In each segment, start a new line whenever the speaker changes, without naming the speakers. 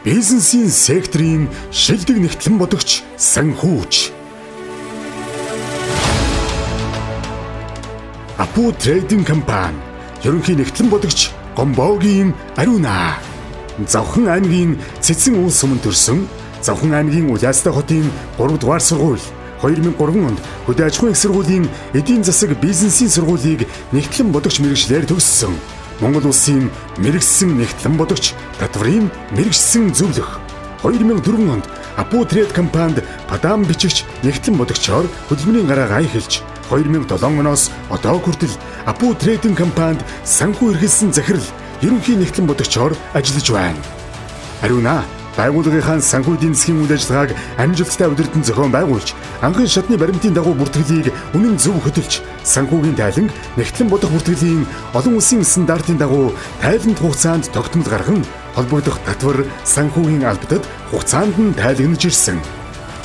бизнесийн секторын шилдэг нэгтлэн бодогч санхүүч. Апу трейдинг компани ерөнхий нэгтлэн бодогч Гомбогийн Ариуна. Завхан аймгийн Цэцэн улс өмнө төрсөн Завхан аймгийн Улаастай хотын 3 дугаар сургууль 2003 онд хөдөө аж ахуйн их сургуулийн эдийн засаг бизнесийн сургуулийг нэгтлэн бодогч мэргэжлээр төгссөн. Монгол улсын мэрэгсэн нэгтлэн бодогч татврын мэрэгсэн зөвлөх 2004 онд Апу трейд компанид падам бичигч нэгтлэн бодогчоор хөдөлмөрийн гараа эхэлж 2007 оноос одоо хүртэл Апу трейдинг компанид санхүү эрхэлсэн захирал ерөнхий нэгтлэн бодогчоор ажиллаж байна. Ариуна байгууллагынхаа санхүү эдийн засгийн үйл ажиллагааг амжилттай удирдан зохион байгуулж, анхан шатны баримтын дагуу бүртгэлийг үнэн зөв хөтөлж, санхүүгийн тайлан нэгтлэн бодох бүртгэлийн олон улсын стандартын дагуу тайланд хугацаанд тогтмол гарган, холбогдох татвар санхүүгийн албадад хугацаанд нь тайлагнаж ирсэн.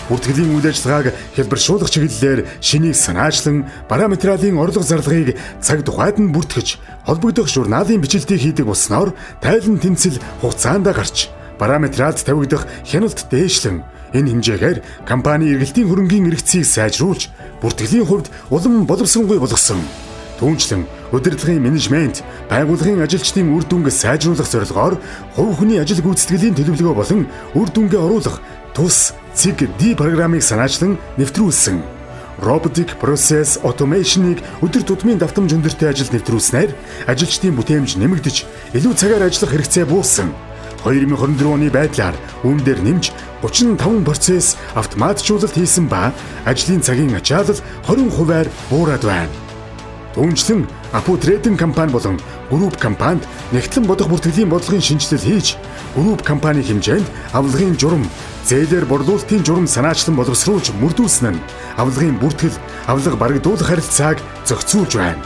Бүртгэлийн үйл ажиллагааг хэлбэршүүлэх чиглэлээр шинийг санаачлан, параметралын орлого зарлагыг цаг тухайд нь бүртгэж, холбогдох журналын бичлэлтийг хийдэг болсноор тайлан тэнцэл хугацаанд гарч параметралд тавигдах хяналт дээшлэн энэ хэмжээгээр компани эргэлтийн хөрөнгийн эргэцийг сайжруулж бүртгэлийн хувьд улам боловсронгүй болгосон. Түүнчлэн удирдлагын менежмент, байгууллагын ажилчдын үр дүнг сайжруулах зорилгоор хувь хүний ажил гүйцэтгэлийн төлөвлөгөө болон үр дүнгээ оруулах тус ЦИГ-D программыг санаачлан нэвтрүүлсэн. Robotic Process Automation-ыг өдөр тутмын давтамж өндөртэй ажил нэвтрүүлснээр ажилчдын бүтээмж нэмэгдэж илүү цагаар ажиллах хэрэгцээ буурсан. 2024 оны байдлаар үүн дээр нэмж 35% автоматжуулалт хийсэн ба ажлын цагийн ачаалал 20%-аар буураад байна. Түүнчлэн Апу трейдинг компани болон групп компанид нэгтлэн бодох бүртгэлийн бодлогын шинжилэл хийж, групп компани хэмжээнд авлагын журам, зээлээр борлуулалтын журам санаачлан боловсруулж мөрдүүлсэн нь авлагын бүртгэл, авлага барагдуулах харилцааг зохицуулж байна.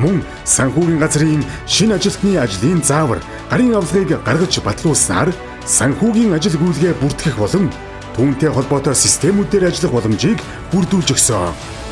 Мөн санхүүгийн газрын шинэ ажилтны ажлын заавар, гарын авлагыг гаргаж батлуулснаар санхүүгийн ажил гүйцэтгэхээ бүртгэх болон түүнтэй холбоотой системүүдээр ажиллах боломжийг бүрдүүлж өгсөн.